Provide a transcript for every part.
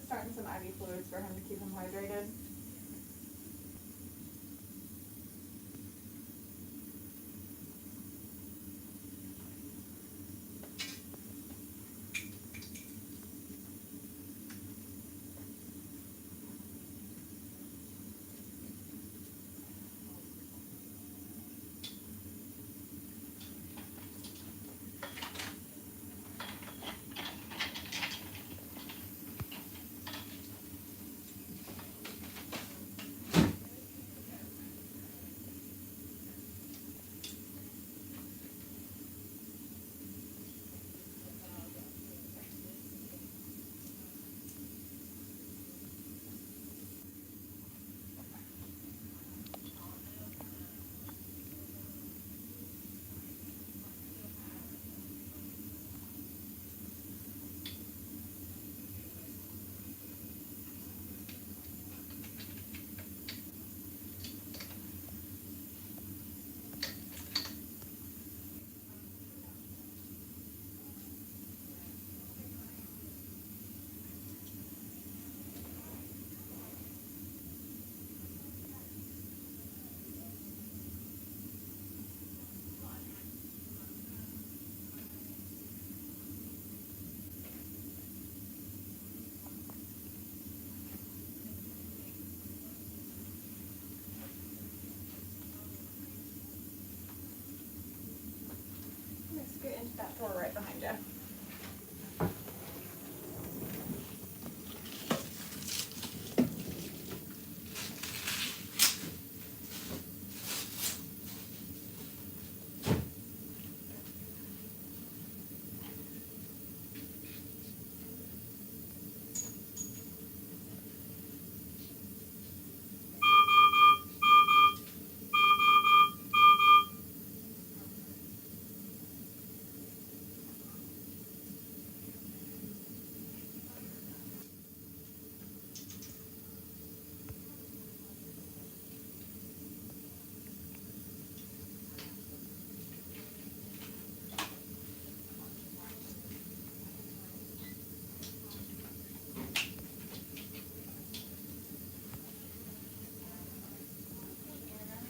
starting some IV fluids for him to keep him hydrated. Let's get into that door right behind you.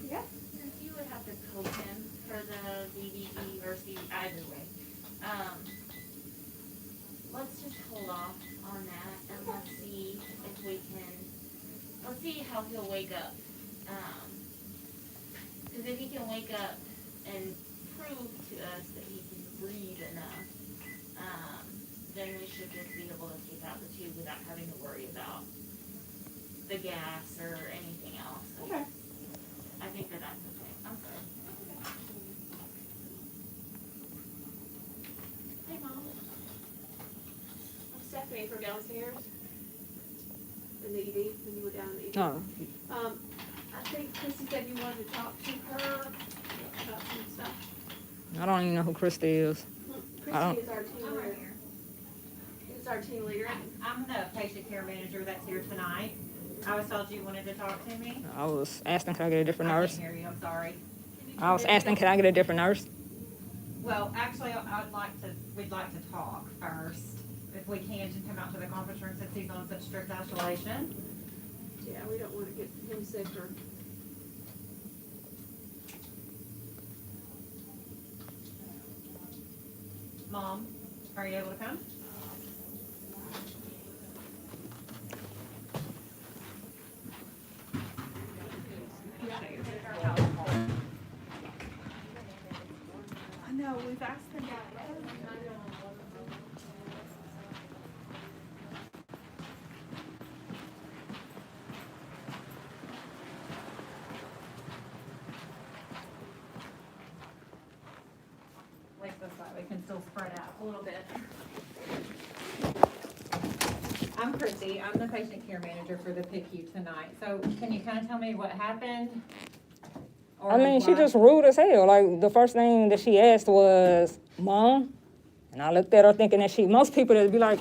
Yeah. Since you would have to coach him for the DVE versus either way, let's just hold off on that and let's see if we can, let's see how he'll wake up. Cause if he can wake up and prove to us that he can breathe enough, then we should just be able to take out the tube without having to worry about the gas or anything else. Okay. I think that that's okay. I'm sorry. Hey, Mom. I'm Stephanie from downstairs. In the ED, when you were down in the ED. Oh, I think Chrissy said you wanted to talk to her about some stuff. I don't even know who Krista is. I Chrissy is our team I'm right leader. here. Is our team leader. I'm the patient care manager that's here tonight. I was told you wanted to talk to me. I was asking, can I get a different I nurse? can't hear you, I'm sorry. I was asking, can I get a different nurse? Well, actually, we'd like to talk first. If we can, to come out to the conference room since he's on such strict isolation. Yeah, we don't want to get him sick or. Mom, are you able to come? I know, we've asked them that. Like this way, we can still spread out a little bit. I'm Chrissy, I'm the patient care manager for the PICU tonight. So can you kind of tell me what happened? Or I mean, she why- just rude as hell. Like, the first thing that she asked was, Mom? And I looked at her thinking that most people that'd be like,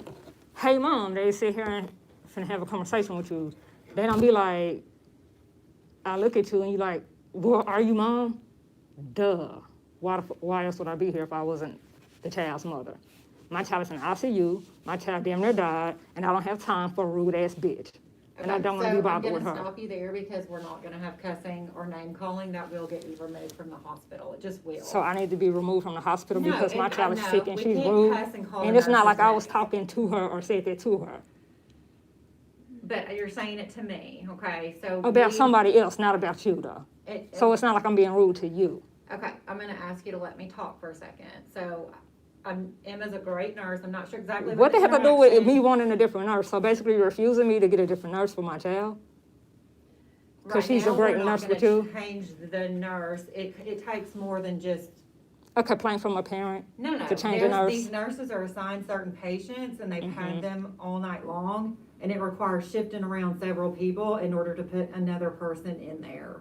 hey, Mom, they sit here and finna have a conversation with you. They don't be like, I look at you and you like, well, are you Mom? Duh. Why else would I be here if I wasn't the child's mother? my child is in ICU, my child damn near died, and I don't have time for a rude ass bitch. And I Okay, don't wanna be bothered with So her. I'm gonna stop you there because we're not gonna have cussing or name calling. That will get you removed from the hospital. It just will. So I need to be removed from the hospital No, because my it- child is no, sick and we she's can't rude. cuss and call And a it's not like nurse's I was name. talking to her or said that to her. But you're saying it to me, okay? So About we- somebody else, not about you though. So it's not like I'm being rude to you. Okay, I'm gonna ask you to let me talk for a second. So, Emma's a great nurse. I'm not sure exactly What the heck I do with interaction- me wanting a different nurse? So basically you're refusing me to get a different nurse for my child? 'Cause Right she's a now, great we're not nurse gonna with you? Change the nurse. It takes more than just, A complaint from a parent? no. To change a nurse? These nurses are assigned certain patients and they Mhm. pad them all night long. And it requires shifting around several people in order to put another person in there.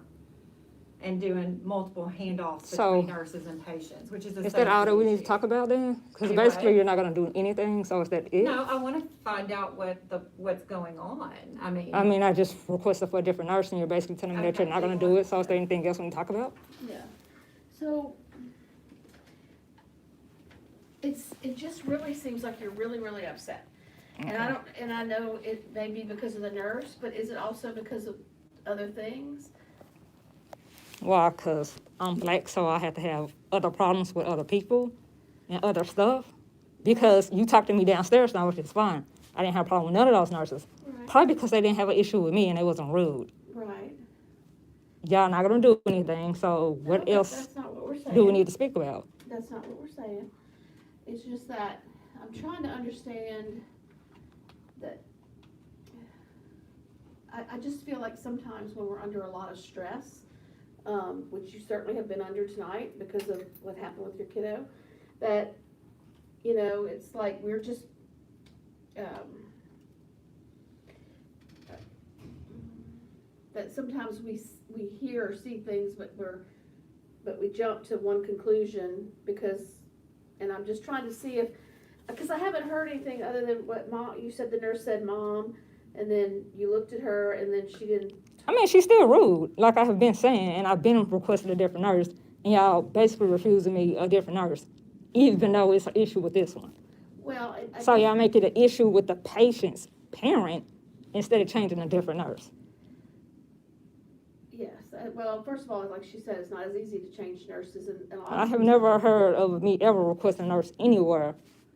And doing multiple handoffs So- between nurses and patients, which is a Is that all that we need to safety talk about then? Because Do basically what? you're not gonna do anything, so is that it? issue. No, I wanna find out what's going on. I mean, I just requested for a different nurse and you're basically telling me that you're Okay, not gonna do it, so is there anything else we need to talk about? Yeah. So, it just really seems like you're really, really upset. And I know it may be because of the nurse, but is it also because of other things? Well, because I'm black, so I have to have other problems with other people and other stuff. Because you talked to me downstairs now, which is fine. I didn't have a problem with none of those nurses. Right. Probably because they didn't have an issue with me and they wasn't rude. Right. Y'all not gonna do anything, so what No, else That's not what we're saying. do we need to speak about? That's not what we're saying. It's just that I'm trying to understand that I just feel like sometimes when we're under a lot of stress, which you certainly have been under tonight because of what happened with your kiddo, that, you know, it's like we're just, that sometimes we hear or see things, but we jump to one conclusion because, and I'm just trying to see if, because I haven't heard anything other than what you said the nurse said mom, and then you looked at her and then she didn't. I mean, she's still rude, like I have been saying, and I've been requesting a different nurse, and y'all basically refusing me a different nurse, even though it's an issue with this one. Well, I So guess- y'all make it an issue with the patient's parent instead of changing a different nurse. Yes, well, first of all, like she said, it's not as easy to change nurses and a lot of I have things. never heard of me ever requesting a nurse anywhere